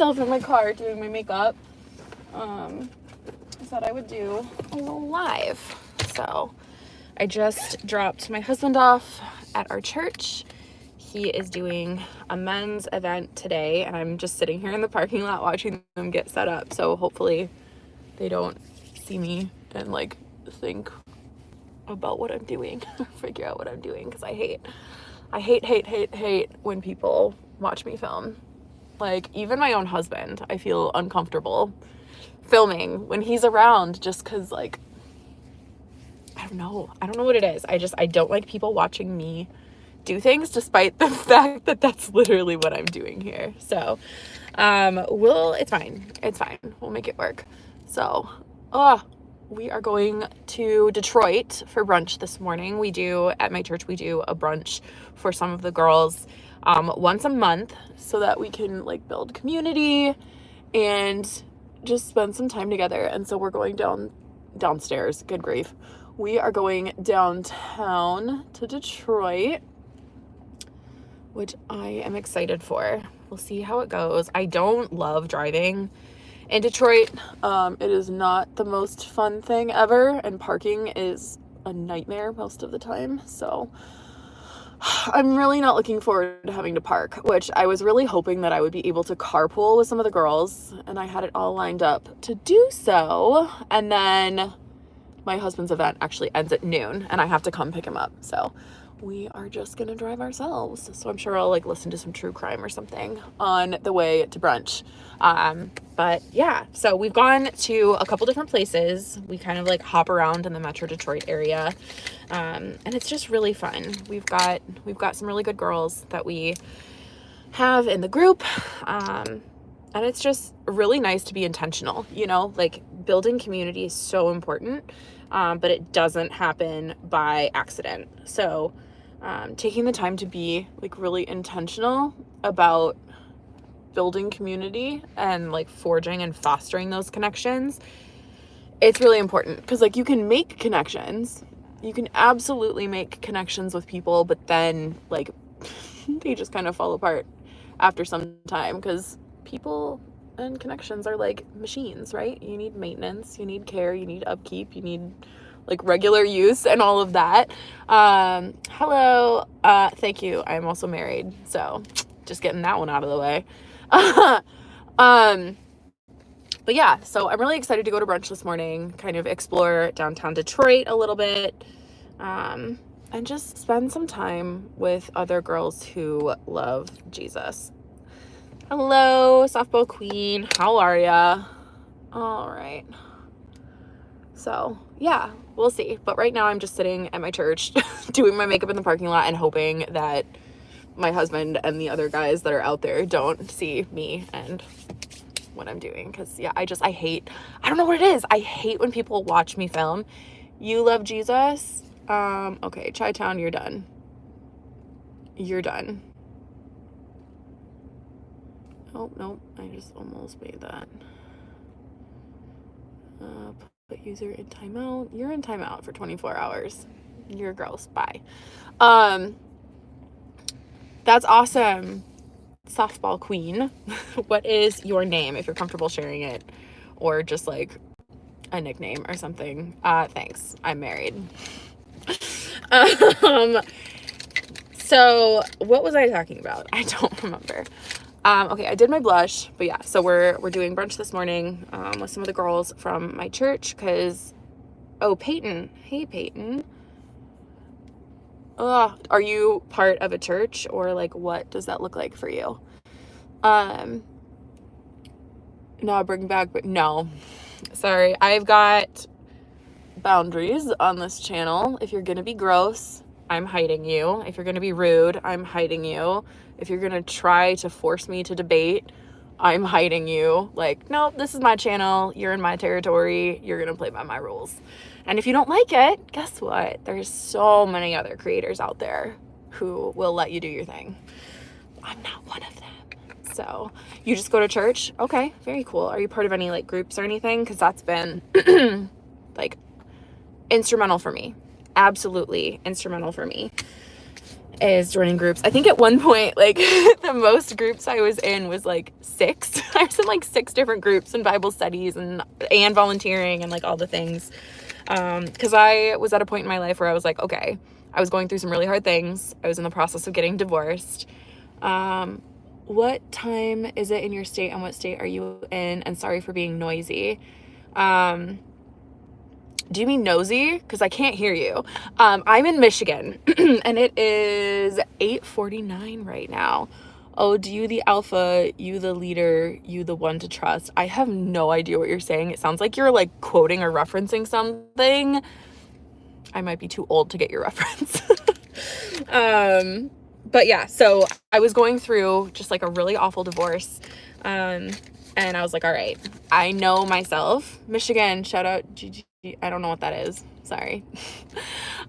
myself in my car doing my makeup. I thought I would do a little live. So I just dropped my husband off at our church. He is doing a men's event today, and I'm just sitting here in the parking lot watching them get set up. So hopefully they don't see me and like think about what I'm doing, figure out what I'm doing, because I hate when people watch me film. Like, even my own husband, I feel uncomfortable filming when he's around, just because, like, I don't know what it is. I don't like people watching me do things, despite the fact that that's literally what I'm doing here. So it's fine, we'll make it work. So we are going to Detroit for brunch this morning. At my church, we do a brunch for some of the girls once a month, so that we can like build community and just spend some time together. And so we're going downstairs. Good grief. We are going downtown to Detroit, which I am excited for. We'll see how it goes. I don't love driving in Detroit. It is not the most fun thing ever, and parking is a nightmare most of the time. So I'm really not looking forward to having to park, which I was really hoping that I would be able to carpool with some of the girls, and I had it all lined up to do so. And then my husband's event actually ends at noon, and I have to come pick him up. So we are just gonna drive ourselves. So I'm sure I'll like listen to some true crime or something on the way to brunch. But yeah, so we've gone to a couple different places. We kind of like hop around in the Metro Detroit area. And it's just really fun. We've got some really good girls that we have in the group. And it's just really nice to be intentional, like building community is so important. But it doesn't happen by accident. So, taking the time to be like really intentional about building community and like forging and fostering those connections, it's really important, because like you can make connections. You can absolutely make connections with people, but then like they just kind of fall apart after some time, because people and connections are like machines, right? You need maintenance, you need care, you need upkeep, you need like regular use and all of that. Hello. Thank you. I'm also married, so just getting that one out of the way. But yeah, so I'm really excited to go to brunch this morning, kind of explore downtown Detroit a little bit, and just spend some time with other girls who love Jesus. Hello, softball queen. How are ya? All right. So yeah, we'll see. But right now I'm just sitting at my church doing my makeup in the parking lot and hoping that my husband and the other guys that are out there don't see me and what I'm doing. Because yeah, I don't know what it is. I hate when people watch me film. You love Jesus? Okay, Chi-Town, you're done. You're done. Oh, no, I just almost made that. Put user in timeout. You're in timeout for 24 hours. You're gross. Bye. That's awesome. Softball queen. What is your name, if you're comfortable sharing it, or just like a nickname or something? Thanks. I'm married. So what was I talking about? I don't remember. Okay, I did my blush, but yeah, so we're doing brunch this morning, with some of the girls from my church, because, Peyton. Hey, Peyton. Are you part of a church, or like, what does that look like for you? No, bring back, but no, sorry. I've got boundaries on this channel. If you're gonna be gross, I'm hiding you. If you're gonna be rude, I'm hiding you. If you're gonna try to force me to debate, I'm hiding you. Like, nope, this is my channel. You're in my territory. You're gonna play by my rules. And if you don't like it, guess what? There's so many other creators out there who will let you do your thing. I'm not one of them. So you just go to church? Okay, very cool. Are you part of any like groups or anything? Because that's been like instrumental for me. Absolutely instrumental for me. is joining groups. I think at one point, like, the most groups I was in was like 6. I was in like 6 different groups and Bible studies and volunteering and like all the things. Because I was at a point in my life where I was like, okay, I was going through some really hard things. I was in the process of getting divorced. What time is it in your state and what state are you in? And sorry for being noisy. Do you mean nosy? Because I can't hear you. I'm in Michigan and it is 8:49 right now. Oh, do you the alpha, you the leader, you the one to trust? I have no idea what you're saying. It sounds like you're like quoting or referencing something. I might be too old to get your reference. But yeah, so I was going through just like a really awful divorce. And I was like, all right, I know myself. Michigan, shout out GG. I don't know what that is. Sorry.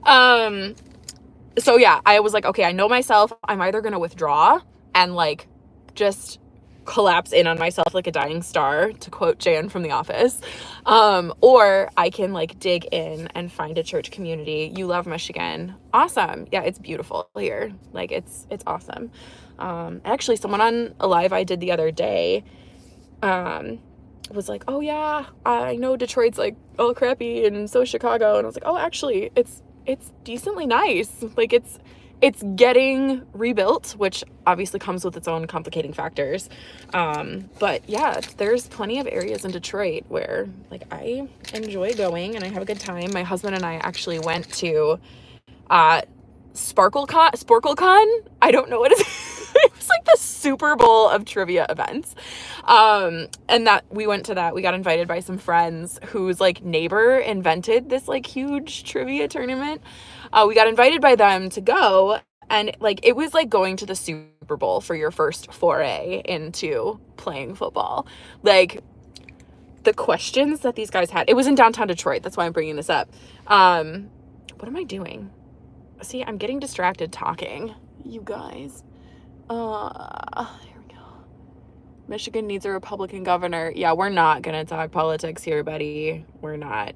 So yeah, I was like, okay, I know myself. I'm either going to withdraw and like just collapse in on myself like a dying star, to quote Jan from The Office. Or I can like dig in and find a church community. You love Michigan. Awesome. Yeah, it's beautiful here. Like it's awesome. Actually, someone on a live I did the other day, was like, oh yeah, I know Detroit's like all crappy and so Chicago. And I was like, oh, actually it's decently nice. Like it's getting rebuilt, which obviously comes with its own complicating factors. But yeah, there's plenty of areas in Detroit where like I enjoy going and I have a good time. My husband and I actually went to, SparkleCon. I don't know what it is. It was like the Super Bowl of trivia events. And that we went to that. We got invited by some friends whose like neighbor invented this like huge trivia tournament. We got invited by them to go, and like it was like going to the Super Bowl for your first foray into playing football. Like the questions that these guys had. It was in downtown Detroit. That's why I'm bringing this up. What am I doing? See, I'm getting distracted talking. You guys. Here we go. Michigan needs a Republican governor. Yeah, we're not gonna talk politics here, buddy. We're not.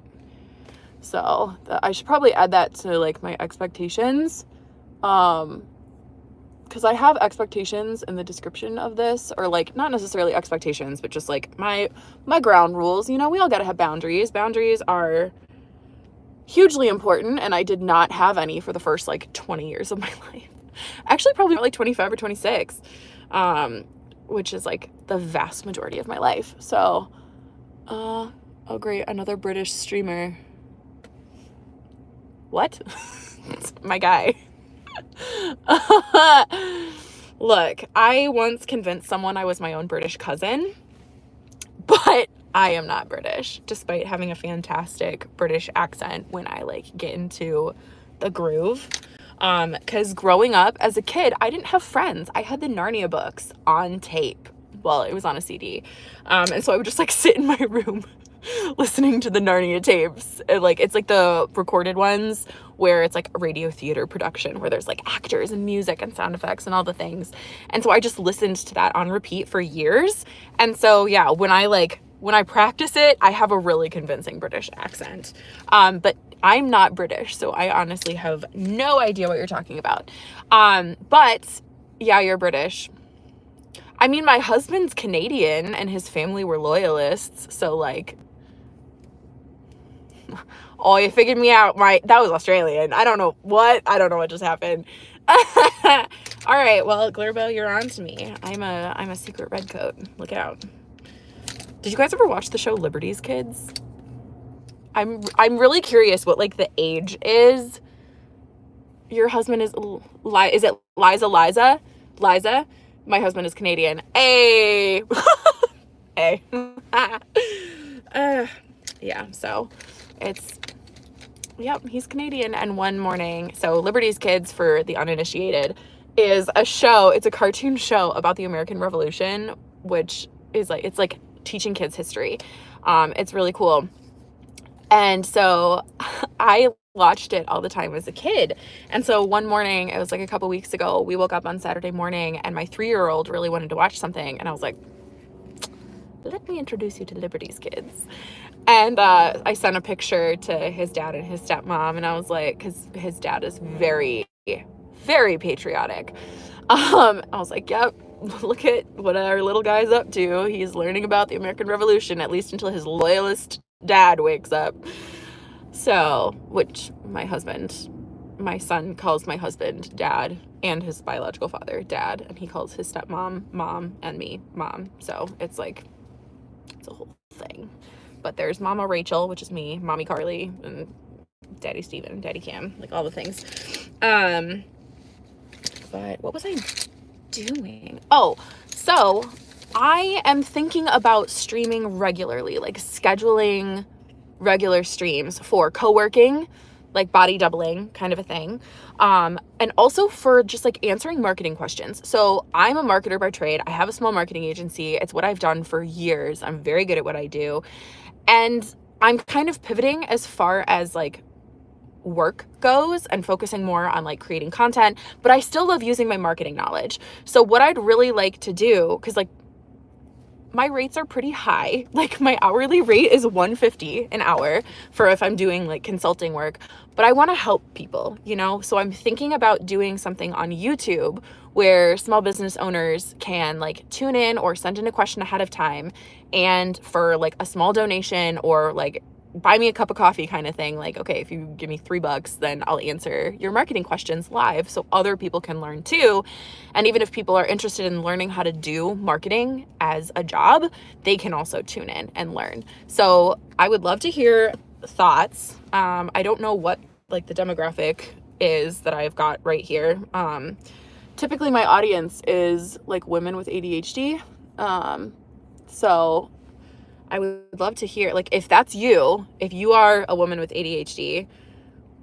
So I should probably add that to like my expectations. Because I have expectations in the description of this, or like not necessarily expectations, but just like my ground rules. You know, we all gotta have boundaries. Boundaries are hugely important, and I did not have any for the first like 20 years of my life. Actually, probably like 25 or 26, which is like the vast majority of my life. So, oh great, another British streamer. What? My guy. Look, I once convinced someone I was my own British cousin, but I am not British, despite having a fantastic British accent when I like get into the groove. Because growing up as a kid, I didn't have friends. I had the Narnia books on tape. Well, it was on a CD. And so I would just like sit in my room listening to the Narnia tapes. It's like the recorded ones where it's like a radio theater production where there's like actors and music and sound effects and all the things. And so I just listened to that on repeat for years. And so, yeah, when I practice it, I have a really convincing British accent. But I'm not British, so I honestly have no idea what you're talking about. But yeah, you're British. I mean, my husband's Canadian and his family were loyalists, so like, oh, you figured me out. That was Australian. I don't know what just happened. All right, well, Glurbo, you're on to me. I'm a secret redcoat. Look out. Did you guys ever watch the show Liberty's Kids? I'm really curious what like the age is. Your husband is it Liza? Liza? My husband is Canadian. Hey. Hey. Yeah, so he's Canadian. And one morning, so Liberty's Kids, for the uninitiated, is a show. It's a cartoon show about the American Revolution, which is like, it's like teaching kids history. It's really cool. And so I watched it all the time as a kid. And so one morning, it was like a couple weeks ago, we woke up on Saturday morning and my 3-year-old really wanted to watch something. And I was like, let me introduce you to Liberty's Kids. And I sent a picture to his dad and his stepmom. And I was like, because his dad is very very patriotic. I was like, yep, look at what our little guy's up to. He's learning about the American Revolution, at least until his loyalist dad wakes up. So, which my son calls my husband dad, and his biological father dad, and he calls his stepmom mom, and me mom. So it's like, it's a whole thing. But there's Mama Rachel, which is me, Mommy Carly, and Daddy Steven, Daddy Cam, like all the things. But what was I doing? Oh, so I am thinking about streaming regularly, like scheduling regular streams for co-working, like body doubling kind of a thing. And also for just like answering marketing questions. So I'm a marketer by trade. I have a small marketing agency. It's what I've done for years. I'm very good at what I do. And I'm kind of pivoting as far as like work goes and focusing more on like creating content, but I still love using my marketing knowledge. So what I'd really like to do, because like my rates are pretty high. Like my hourly rate is $150 an hour for if I'm doing like consulting work, but I want to help people, you know? So I'm thinking about doing something on YouTube where small business owners can like tune in or send in a question ahead of time, and for like a small donation or like buy me a cup of coffee kind of thing, like, okay, if you give me $3, then I'll answer your marketing questions live so other people can learn too. And even if people are interested in learning how to do marketing as a job, they can also tune in and learn. So I would love to hear thoughts. I don't know what like the demographic is that I've got right here. Typically my audience is like women with ADHD. So I would love to hear, like, if that's you, if you are a woman with ADHD,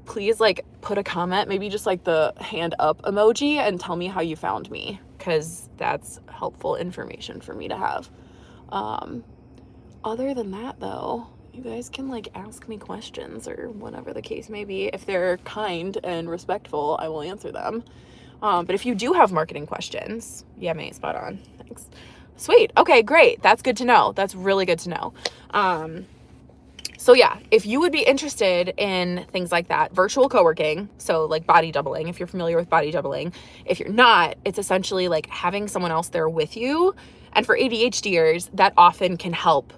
please like put a comment, maybe just like the hand up emoji, and tell me how you found me, because that's helpful information for me to have. Other than that though, you guys can like ask me questions or whatever the case may be. If they're kind and respectful, I will answer them. But if you do have marketing questions, yeah, mate, spot on. Thanks. Sweet. Okay, great. That's good to know. That's really good to know. So yeah, if you would be interested in things like that, virtual co-working, so like body doubling, if you're familiar with body doubling, if you're not, it's essentially like having someone else there with you. And for ADHDers, that often can help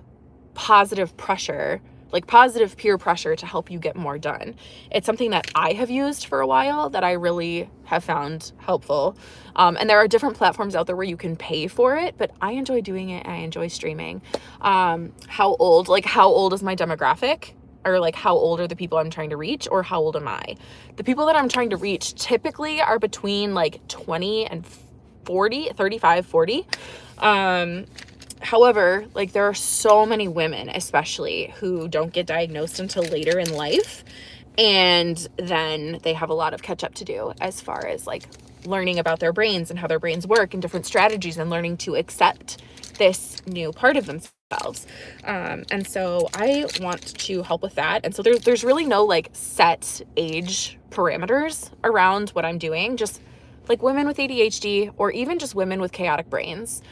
positive pressure, like positive peer pressure to help you get more done. It's something that I have used for a while that I really have found helpful. And there are different platforms out there where you can pay for it, but I enjoy doing it. I enjoy streaming. How old is my demographic? Or like how old are the people I'm trying to reach, or how old am I? The people that I'm trying to reach typically are between like 20 and 40, 35, 40. However, like there are so many women, especially, who don't get diagnosed until later in life. And then they have a lot of catch up to do as far as like learning about their brains and how their brains work and different strategies, and learning to accept this new part of themselves. And so I want to help with that. And so there's really no like set age parameters around what I'm doing, just like women with ADHD, or even just women with chaotic brains,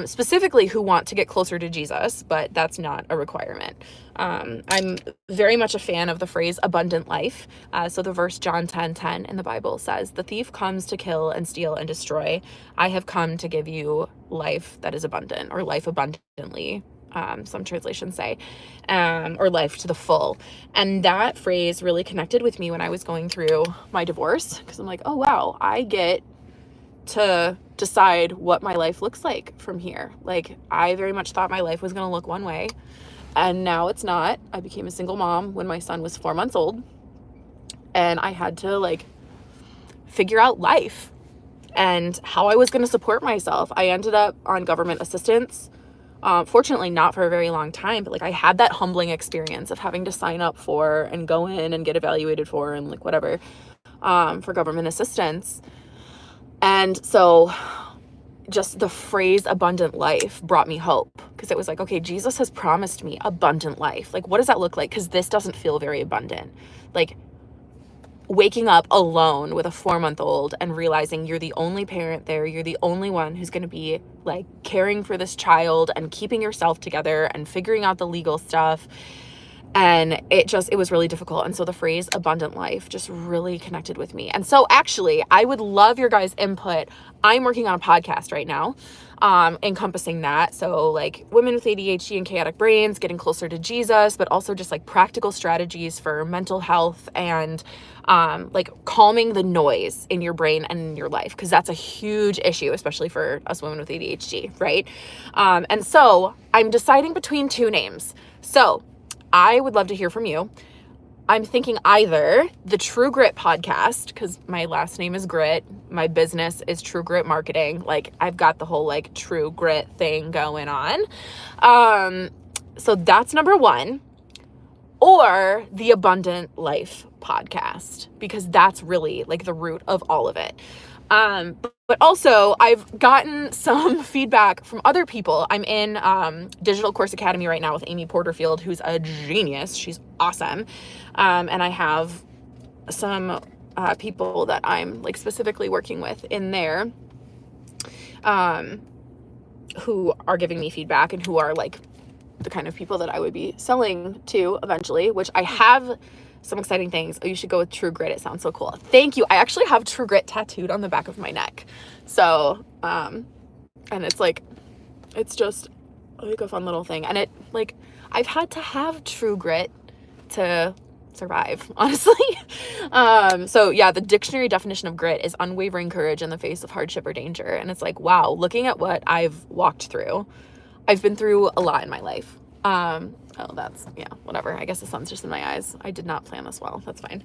specifically who want to get closer to Jesus, but that's not a requirement. I'm very much a fan of the phrase abundant life. So the verse John 10:10 in the Bible says, "The thief comes to kill and steal and destroy. I have come to give you life that is abundant," or life abundantly. Some translations say, or life to the full. And that phrase really connected with me when I was going through my divorce, because I'm like, oh wow, I get to decide what my life looks like from here. Like I very much thought my life was going to look one way, and now it's not. I became a single mom when my son was 4 months old, and I had to like figure out life and how I was going to support myself. I ended up on government assistance. Fortunately not for a very long time, but like I had that humbling experience of having to sign up for and go in and get evaluated for and like whatever, for government assistance. And so just the phrase abundant life brought me hope, because it was like, okay, Jesus has promised me abundant life. Like, what does that look like? Because this doesn't feel very abundant. Like waking up alone with a 4-month-old and realizing you're the only parent there, you're the only one who's going to be like caring for this child and keeping yourself together and figuring out the legal stuff. And it was really difficult. And so the phrase abundant life just really connected with me. And so actually, I would love your guys' input. I'm working on a podcast right now, encompassing that. So like women with ADHD and chaotic brains, getting closer to Jesus, but also just like practical strategies for mental health and like calming the noise in your brain and in your life, because that's a huge issue, especially for us women with ADHD, right? And so I'm deciding between two names. So I would love to hear from you. I'm thinking either the True Grit podcast, because my last name is Grit. My business is True Grit Marketing. Like I've got the whole like True Grit thing going on. So that's number one. Or the Abundant Life podcast, because that's really like the root of all of it. But also I've gotten some feedback from other people. I'm in Digital Course Academy right now with Amy Porterfield, who's a genius. She's awesome. And I have some people that I'm like specifically working with in there who are giving me feedback and who are like the kind of people that I would be selling to eventually, which I have some exciting things. Oh, you should go with True Grit. It sounds so cool. Thank you. I actually have True Grit tattooed on the back of my neck. So, and it's like, it's just like a fun little thing. And it like, I've had to have True Grit to survive, honestly. So yeah, the dictionary definition of grit is unwavering courage in the face of hardship or danger. And it's like, wow, looking at what I've walked through, I've been through a lot in my life. Oh, that's, yeah, whatever. I guess the sun's just in my eyes. I did not plan this well. That's fine.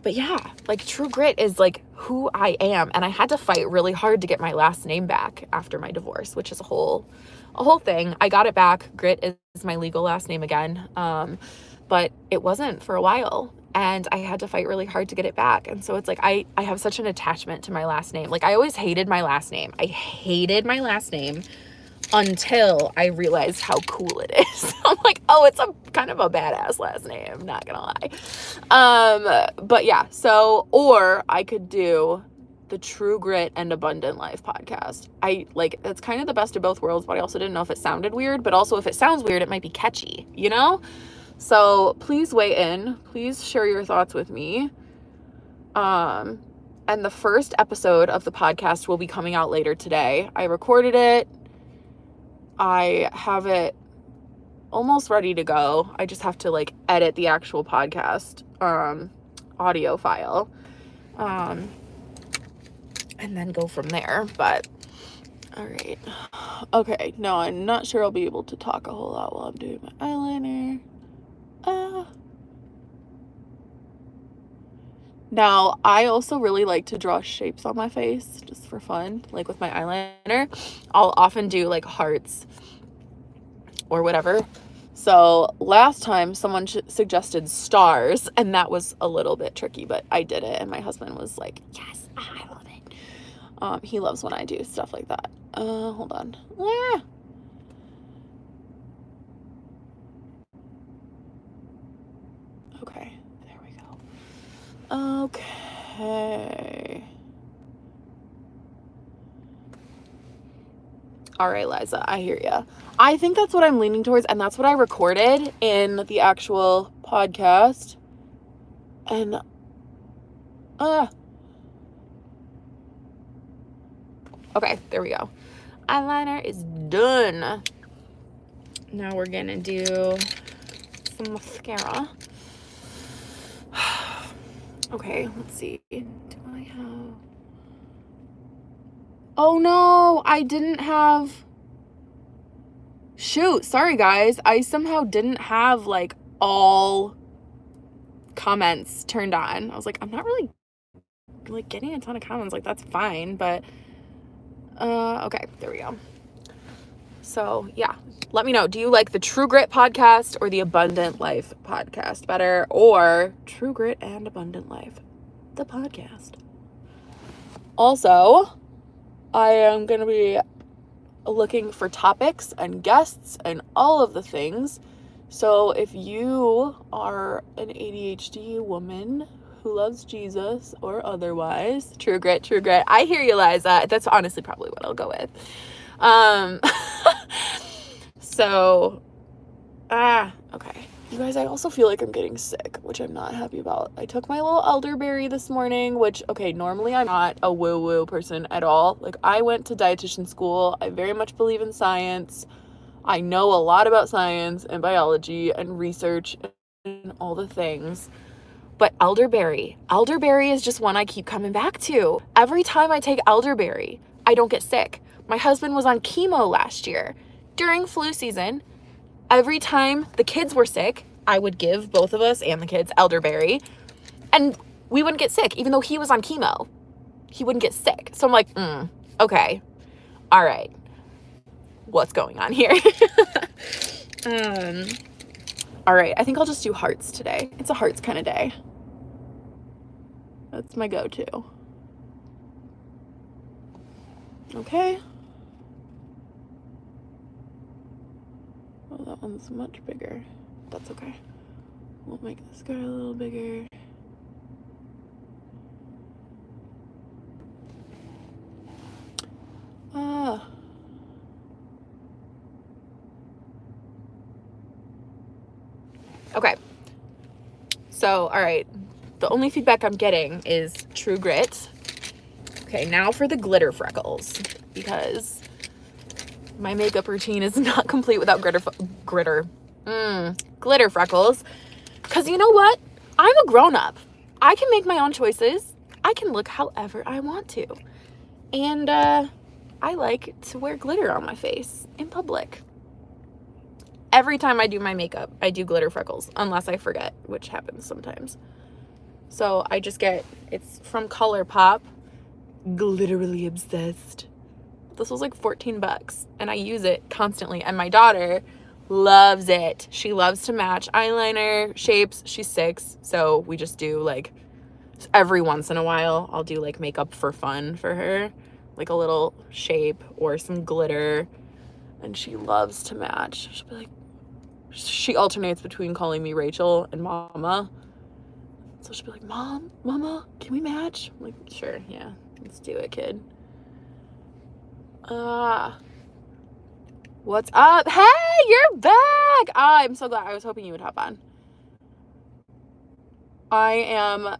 But yeah, like True Grit is like who I am. And I had to fight really hard to get my last name back after my divorce, which is a whole thing. I got it back. Grit is my legal last name again. But it wasn't for a while. And I had to fight really hard to get it back. And so it's like, I have such an attachment to my last name. Like I always hated my last name. I hated my last name until I realized how cool it is. I'm like, oh, it's a kind of a badass last name, not gonna lie. But yeah, so, or I could do the True Grit and Abundant Life podcast. I like, it's kind of the best of both worlds, but I also didn't know if it sounded weird, but also if it sounds weird, it might be catchy, you know? So please weigh in, please share your thoughts with me. And the first episode of the podcast will be coming out later today. I recorded it. I have it almost ready to go. I just have to like edit the actual podcast audio file and then go from there. But all right. Okay, no, I'm not sure I'll be able to talk a whole lot while I'm doing my eyeliner. Now, I also really like to draw shapes on my face just for fun, like with my eyeliner. I'll often do like hearts or whatever. So last time someone suggested stars, and that was a little bit tricky, but I did it, and my husband was like, yes, I love it. He loves when I do stuff like that. Hold on. Okay, there we go. Okay. All right, Liza, I hear ya. I think that's what I'm leaning towards, and that's what I recorded in the actual podcast. And, okay, there we go. Eyeliner is done. Now we're gonna do some mascara. Okay, let's see. Do I have... Oh no, I didn't have... Shoot, sorry guys. I somehow didn't have like all comments turned on. I was like, I'm not really like getting a ton of comments. Like that's fine, but okay, there we go. So yeah, let me know. Do you like the True Grit podcast or the Abundant Life podcast better, or True Grit and Abundant Life, the podcast? Also, I am going to be looking for topics and guests and all of the things. So if you are an ADHD woman who loves Jesus or otherwise, True Grit. I hear you, Liza. That's honestly probably what I'll go with. So Okay. You guys, I also feel like I'm getting sick, which I'm not happy about. I took my little elderberry this morning, which, okay, normally I'm not a woo-woo person at all. Like, I went to dietitian school. I very much believe in science. I know a lot about science and biology and research and all the things. But elderberry is just one I keep coming back to. Every time I take elderberry, I don't get sick. My husband was on chemo last year during flu season. Every time the kids were sick, I would give both of us and the kids elderberry, and we wouldn't get sick. Even though he was on chemo, he wouldn't get sick. So I'm like, okay, all right, what's going on here? All right, I think I'll just do hearts today. It's a hearts kind of day. That's my go-to. Okay. Oh, that one's much bigger. That's okay. We'll make this guy a little bigger. Okay. So, all right. The only feedback I'm getting is true grit. Okay, now for the glitter freckles, because my makeup routine is not complete without glitter freckles. Because you know what? I'm a grown-up. I can make my own choices. I can look however I want to. And I like to wear glitter on my face in public. Every time I do my makeup, I do glitter freckles, unless I forget, which happens sometimes. So I just it's from ColourPop, Glitterily Obsessed. This was like $14 and I use it constantly, and my daughter loves it. She loves to match eyeliner shapes. She's 6, so we just do like every once in a while I'll do like makeup for fun for her, like a little shape or some glitter, and she loves to match. She'll be like, she alternates between calling me Rachel and Mama. So she'll be like, Mama, can we match? I'm like, sure, yeah, let's do it, kid. What's up? Hey, you're back. I'm so glad. I was hoping you would hop on. I am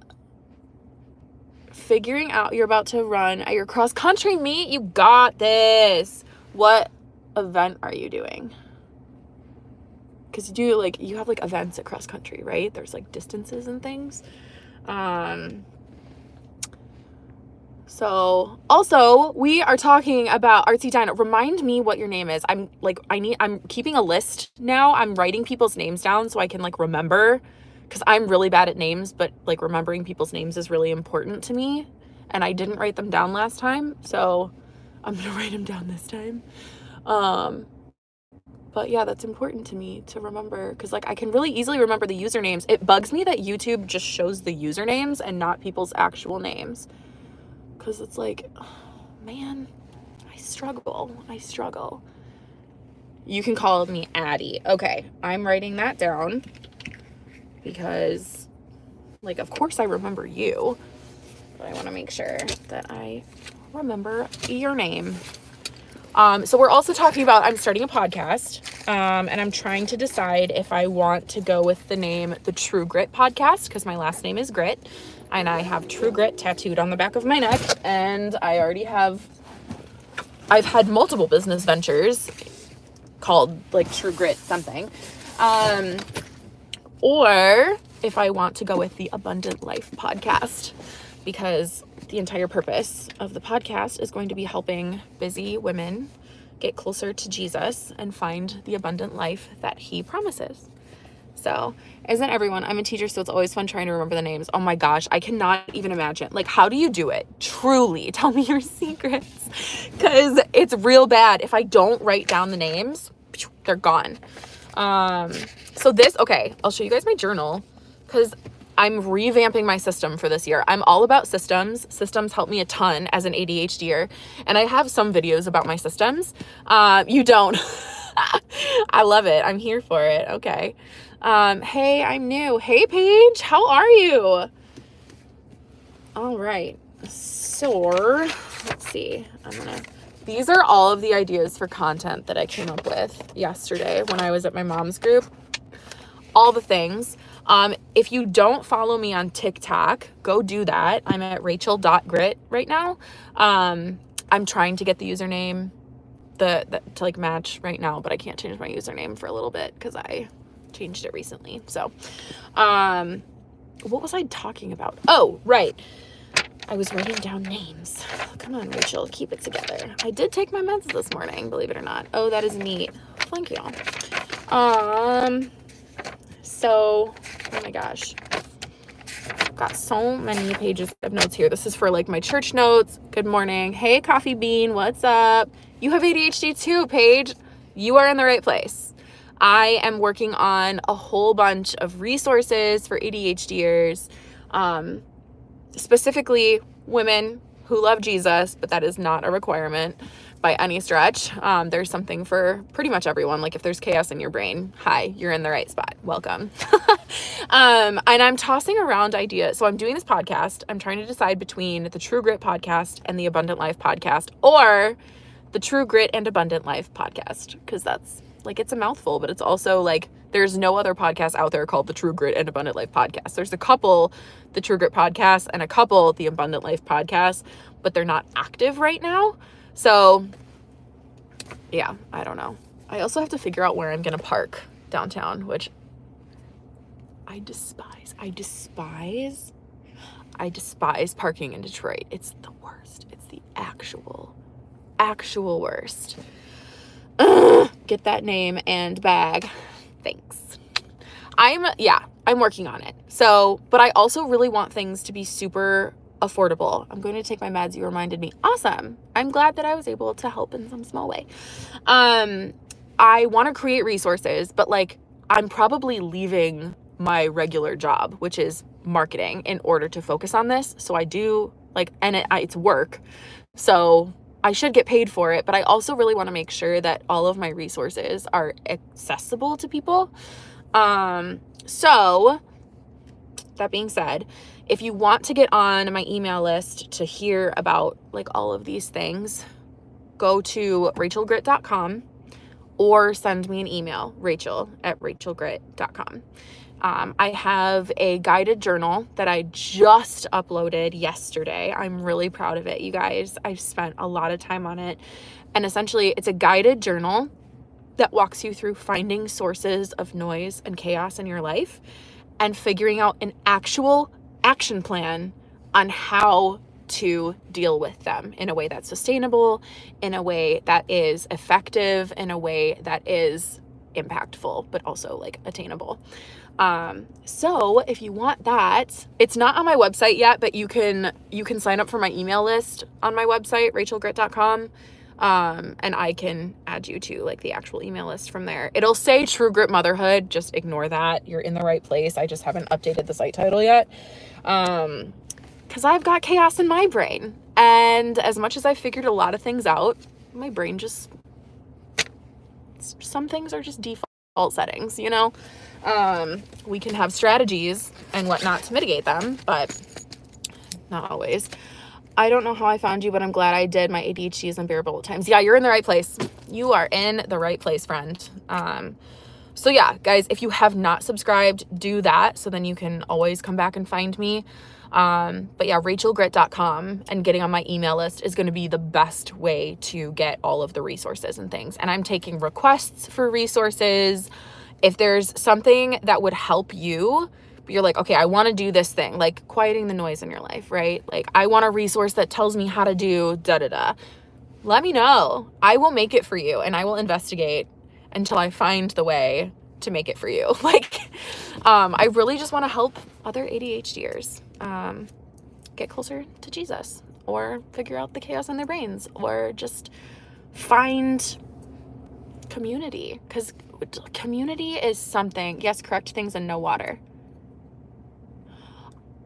figuring out, you're about to run at your cross country meet. You got this. What event are you doing? Because you have like events at cross country, right? There's like distances and things. So also we are talking about Artsy Dino. Remind me what your name is. I'm keeping a list now. I'm writing people's names down so I can like remember, because I'm really bad at names, but like remembering people's names is really important to me. And I didn't write them down last time, so I'm gonna write them down this time. But yeah, that's important to me to remember, because like I can really easily remember the usernames. It bugs me that YouTube just shows the usernames and not people's actual names, because it's like, oh, man, I struggle. You can call me Addie. Okay, I'm writing that down because, like, of course I remember you, but I want to make sure that I remember your name. So we're also talking about, I'm starting a podcast, and I'm trying to decide if I want to go with the name The True Grit Podcast, because my last name is Grit, and I have True Grit tattooed on the back of my neck, and I've had multiple business ventures called like True Grit something, or if I want to go with the Abundant Life Podcast, because the entire purpose of the podcast is going to be helping busy women get closer to Jesus and find the abundant life that he promises. So, isn't everyone? I'm a teacher, so it's always fun trying to remember the names. Oh my gosh, I cannot even imagine. Like, how do you do it? Truly, tell me your secrets, because it's real bad. If I don't write down the names, they're gone. So this, okay, I'll show you guys my journal, because I'm revamping my system for this year. I'm all about systems. Systems help me a ton as an ADHDer, and I have some videos about my systems. You don't. I love it. I'm here for it. Okay. Hey, I'm new. Hey, Paige, how are you? All right. So, let's see. I'm gonna these are all of the ideas for content that I came up with yesterday when I was at my mom's group. All the things. If you don't follow me on TikTok, go do that. I'm at rachel.grit right now. I'm trying to get the username to like match right now, but I can't change my username for a little bit because I changed it recently. So, what was I talking about? Oh, right. I was writing down names. Come on, Rachel, keep it together. I did take my meds this morning, believe it or not. Oh, that is neat. Thank you. So, oh my gosh. I've got so many pages of notes here. This is for like my church notes. Good morning. Hey, Coffee Bean, what's up? You have ADHD too, Paige. You are in the right place. I am working on a whole bunch of resources for ADHDers, specifically women who love Jesus, but that is not a requirement by any stretch. There's something for pretty much everyone. Like if there's chaos in your brain, hi, you're in the right spot. Welcome. And I'm tossing around ideas. So I'm doing this podcast. I'm trying to decide between the True Grit podcast and the Abundant Life podcast, or the True Grit and Abundant Life podcast. Cause that's like, it's a mouthful, but it's also like, there's no other podcast out there called the True Grit and Abundant Life podcast. There's a couple, the True Grit podcast, and a couple, the Abundant Life podcast, but they're not active right now. So yeah, I don't know. I also have to figure out where I'm going to park downtown, which I despise. I despise parking in Detroit. It's the worst. It's the actual worst. Get that name and bag. Thanks. I'm working on it. So, but I also really want things to be super affordable. I'm going to take my meds. You reminded me. Awesome. I'm glad that I was able to help in some small way. I want to create resources, but like I'm probably leaving my regular job, which is marketing, in order to focus on this. So I do like, and it's work. So I should get paid for it, but I also really want to make sure that all of my resources are accessible to people. So that being said, if you want to get on my email list to hear about like all of these things, go to rachelgrit.com or send me an email, rachel@rachelgrit.com. I have a guided journal that I just uploaded yesterday. I'm really proud of it, you guys. I've spent a lot of time on it. And essentially, it's a guided journal that walks you through finding sources of noise and chaos in your life and figuring out an actual action plan on how to deal with them in a way that's sustainable, in a way that is effective, in a way that is impactful, but also like attainable. So if you want that, it's not on my website yet, but you can sign up for my email list on my website, rachelgrit.com. And I can add you to like the actual email list from there. It'll say True Grit Motherhood. Just ignore that. You're in the right place. I just haven't updated the site title yet. Cause I've got chaos in my brain. And as much as I figured a lot of things out, my brain just, some things are just default settings, you know? We can have strategies and whatnot to mitigate them, but not always. I don't know how I found you, but I'm glad I did. My ADHD is unbearable at times. Yeah, you're in the right place. You are in the right place, friend. So yeah, guys, if you have not subscribed, do that. So then you can always come back and find me. But yeah, rachelgrit.com and getting on my email list is going to be the best way to get all of the resources and things. And I'm taking requests for resources. If there's something that would help you, but you're like, okay, I want to do this thing, like quieting the noise in your life, right? Like I want a resource that tells me how to do da-da-da. Let me know. I will make it for you and I will investigate until I find the way to make it for you. Like, I really just want to help other ADHDers get closer to Jesus, or figure out the chaos in their brains, or just find community, because community is something. Yes, correct things and no water.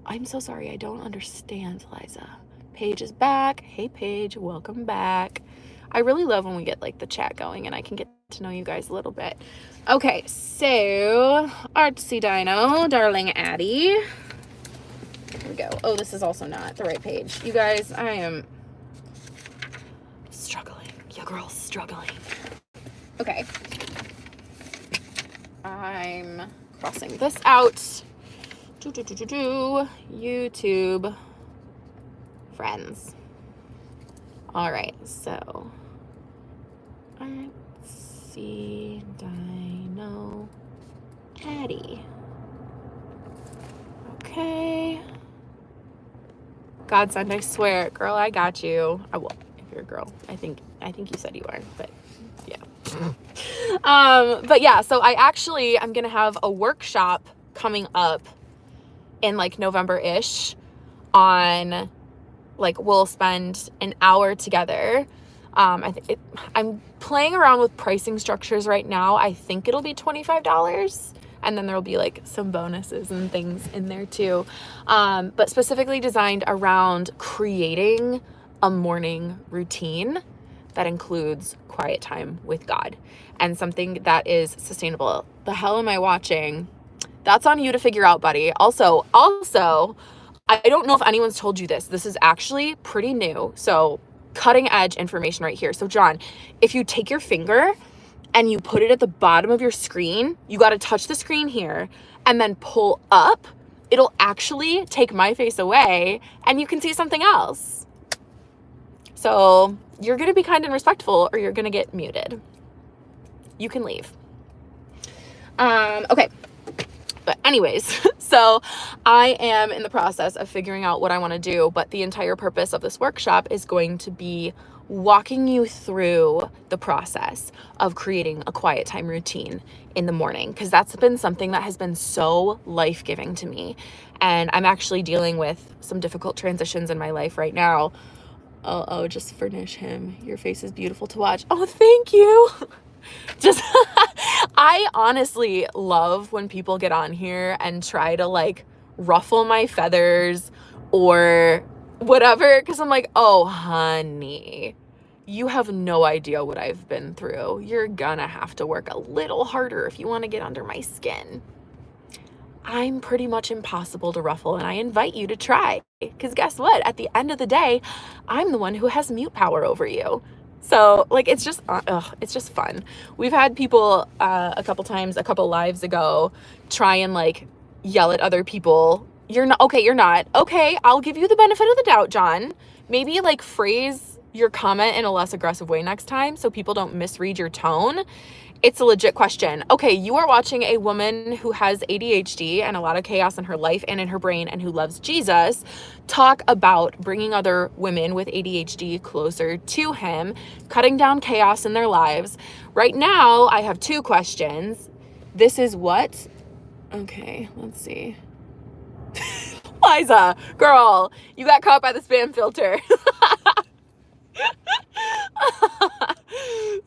I'm so sorry, I don't understand, Liza. Paige is back. Hey Paige, welcome back. I really love when we get like the chat going and I can get to know you guys a little bit. Okay, so Artsy Dino, darling Addie. Here we go. Oh, this is also not the right page. You guys, I am struggling. girl's struggling. Okay. I'm crossing this out. YouTube friends. All right, so let's see. Dino Addie. Okay. Godsend, I swear, girl, I got you. I will, if you're a girl. I think you said you are, but yeah. But yeah, so I'm gonna have a workshop coming up in like November-ish on like, we'll spend an hour together. I'm playing around with pricing structures right now. I think it'll be $25. And then there'll be like some bonuses and things in there too. But specifically designed around creating a morning routine that includes quiet time with God and something that is sustainable. The hell am I watching? That's on you to figure out, buddy. Also, I don't know if anyone's told you this. This is actually pretty new. So cutting edge information right here. So John, if you take your finger and you put it at the bottom of your screen, you got to touch the screen here and then pull up. It'll actually take my face away and you can see something else. So you're going to be kind and respectful or you're going to get muted. You can leave. Okay. But anyways, so I am in the process of figuring out what I want to do, but the entire purpose of this workshop is going to be walking you through the process of creating a quiet time routine in the morning, because that's been something that has been so life-giving to me. And I'm actually dealing with some difficult transitions in my life right now. Oh, just furnish him. Your face is beautiful to watch. Oh, thank you. Just, I honestly love when people get on here and try to like ruffle my feathers or whatever, because I'm like, oh, honey, you have no idea what I've been through. You're gonna have to work a little harder if you want to get under my skin. I'm pretty much impossible to ruffle, and I invite you to try, because guess what? At the end of the day, I'm the one who has mute power over you. So like, it's just fun. We've had people a couple lives ago try and like yell at other people. You're not okay. I'll give you the benefit of the doubt, John. Maybe like phrase your comment in a less aggressive way next time so people don't misread your tone. It's a legit question. Okay, you are watching a woman who has ADHD and a lot of chaos in her life and in her brain and who loves Jesus talk about bringing other women with ADHD closer to him, cutting down chaos in their lives. Right now, I have two questions. This is what? Okay, let's see. Liza, girl, you got caught by the spam filter.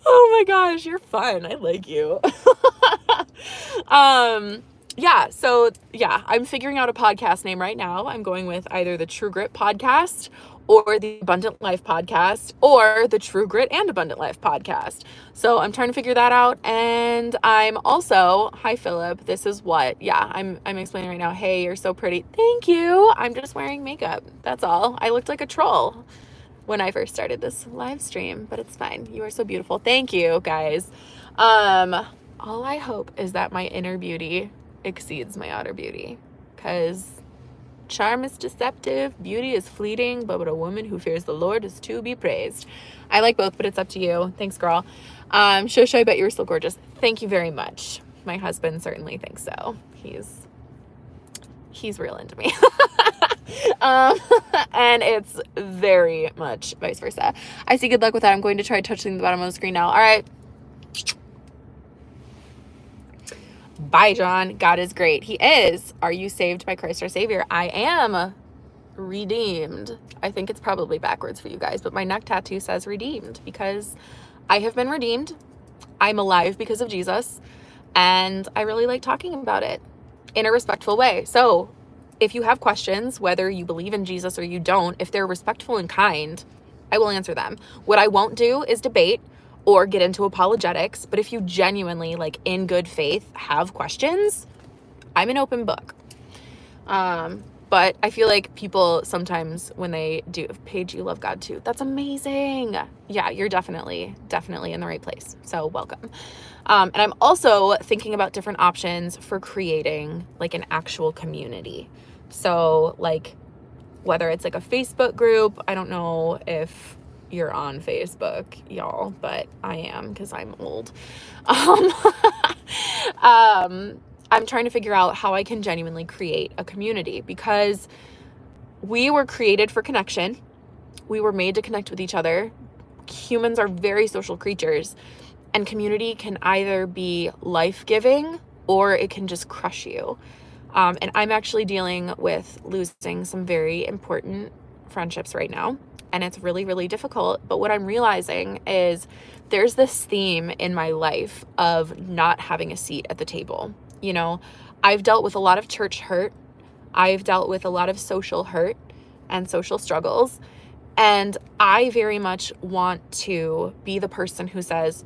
Oh my gosh, you're fun. I like you. I'm figuring out a podcast name right now. I'm going with either the True Grit podcast or the Abundant Life podcast or the True Grit and Abundant Life podcast. So I'm trying to figure that out. And I'm also, hi Philip, this is what, I'm explaining right now. Hey, you're so pretty. Thank you. I'm just wearing makeup. That's all. I looked like a troll when I first started this live stream, but it's fine. You are so beautiful. Thank you, guys. All I hope is that my inner beauty exceeds my outer beauty, because charm is deceptive, beauty is fleeting, but a woman who fears the Lord is to be praised. I like both, but it's up to you. Thanks, girl. Shush, I bet you were still gorgeous. Thank you very much. My husband certainly thinks so. He's real into me. And it's very much vice versa. I see good luck with that. I'm going to try touching the bottom of the screen now. All right. Bye, John. God is great. He is. Are you saved by Christ our Savior? I am redeemed. I think it's probably backwards for you guys, but my neck tattoo says redeemed because I have been redeemed. I'm alive because of Jesus, and I really like talking about it in a respectful way. So if you have questions, whether you believe in Jesus or you don't, if they're respectful and kind, I will answer them. What I won't do is debate or get into apologetics. But if you genuinely, like in good faith, have questions, I'm an open book. But I feel like people sometimes when they do, Paige, you love God too. That's amazing. Yeah, you're definitely in the right place. So welcome. And I'm also thinking about different options for creating like an actual community. So like whether it's like a Facebook group, I don't know if you're on Facebook, y'all, but I am because I'm old. I'm trying to figure out how I can genuinely create a community, because we were created for connection. We were made to connect with each other. Humans are very social creatures, and community can either be life-giving or it can just crush you. And I'm actually dealing with losing some very important friendships right now, and it's really, really difficult. But what I'm realizing is there's this theme in my life of not having a seat at the table. You know, I've dealt with a lot of church hurt. I've dealt with a lot of social hurt and social struggles. And I very much want to be the person who says,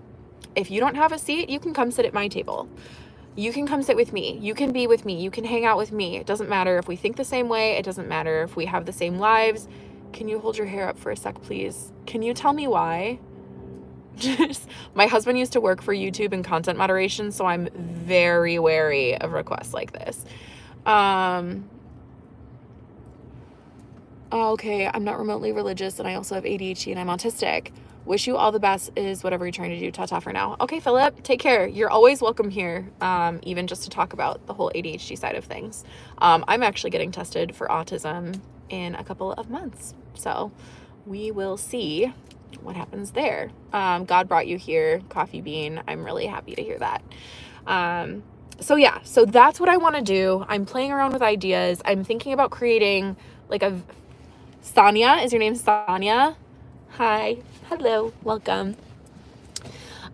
if you don't have a seat, you can come sit at my table. You can come sit with me. You can be with me. You can hang out with me. It doesn't matter if we think the same way. It doesn't matter if we have the same lives. Can you hold your hair up for a sec, please? Can you tell me why? My husband used to work for YouTube and content moderation, so I'm very wary of requests like this. Okay, I'm not remotely religious, and I also have ADHD and I'm autistic. Wish you all the best is whatever you're trying to do. Ta-ta for now. Okay, Philip, take care. You're always welcome here, even just to talk about the whole ADHD side of things. I'm actually getting tested for autism in a couple of months, so we will see what happens there. God brought you here, Coffee Bean. I'm really happy to hear that. So yeah, so that's what I want to do. I'm playing around with ideas. I'm thinking about creating like a... Sonia, is your name Sonia? Hi. Hello. Welcome.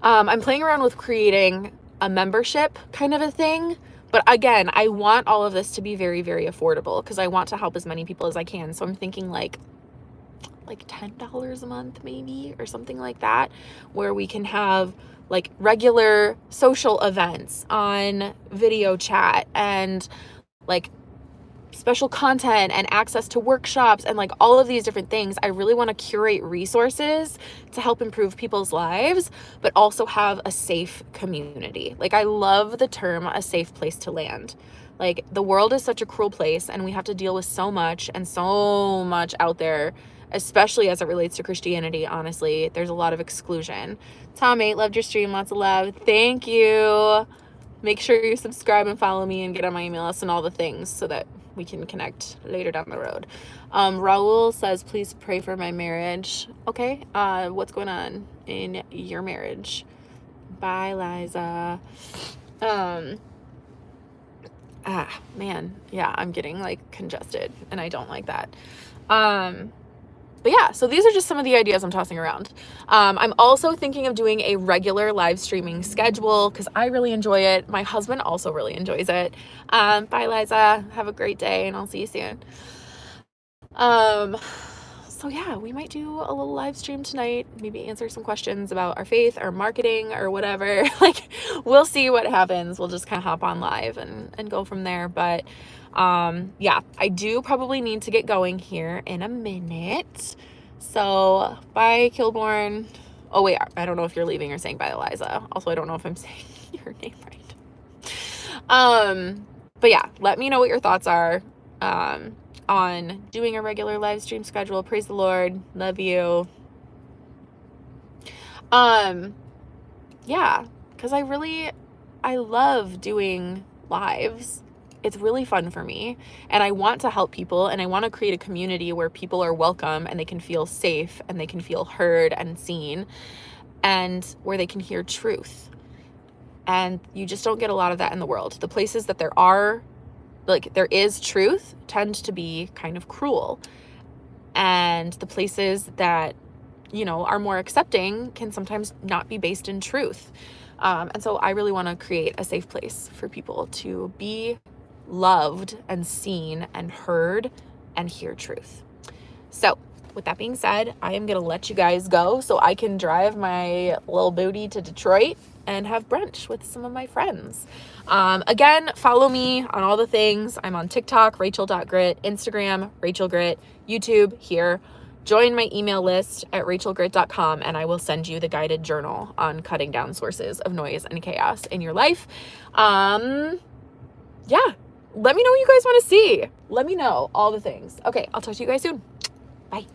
I'm playing around with creating a membership kind of a thing. But again, I want all of this to be very, very affordable because I want to help as many people as I can. So I'm thinking like $10 a month maybe, or something like that, where we can have like regular social events on video chat and like special content and access to workshops and like all of these different things. I really want to curate resources to help improve people's lives, but also have a safe community. Like, I love the term a safe place to land. Like, the world is such a cruel place and we have to deal with so much out there, especially as it relates to Christianity. Honestly, there's a lot of exclusion. Tom 8, loved your stream. Lots of love. Thank you. Make sure you subscribe and follow me and get on my email list and all the things so that we can connect later down the road. Raul says, please pray for my marriage. Okay. What's going on in your marriage? Bye, Liza. Man. Yeah, I'm getting like congested and I don't like that. But yeah, so these are just some of the ideas I'm tossing around. I'm also thinking of doing a regular live streaming schedule because I really enjoy it. My husband also really enjoys it. Bye, Liza. Have a great day, and I'll see you soon. So yeah, we might do a little live stream tonight, maybe answer some questions about our faith or marketing or whatever. Like, we'll see what happens. We'll just kind of hop on live and go from there. But yeah, I do probably need to get going here in a minute. So bye, Kilborn. Oh wait, I don't know if you're leaving or saying bye, Eliza. Also, I don't know if I'm saying your name right. But yeah, let me know what your thoughts are on doing a regular live stream schedule. Praise the Lord. Love you. Yeah, because I love doing lives. It's really fun for me, and I want to help people, and I want to create a community where people are welcome and they can feel safe and they can feel heard and seen, and where they can hear truth. And you just don't get a lot of that in the world. The places that there is truth tend to be kind of cruel, and the places that, you know, are more accepting can sometimes not be based in truth. And so I really want to create a safe place for people to be loved and seen and heard and hear truth. So with that being said, I am going to let you guys go so I can drive my little booty to Detroit and have brunch with some of my friends. Again, follow me on all the things. I'm on TikTok, Rachel.Grit, Instagram, RachelGrit, YouTube here. Join my email list at rachelgrit.com and I will send you the guided journal on cutting down sources of noise and chaos in your life. Yeah, let me know what you guys want to see. Let me know all the things. Okay, I'll talk to you guys soon. Bye.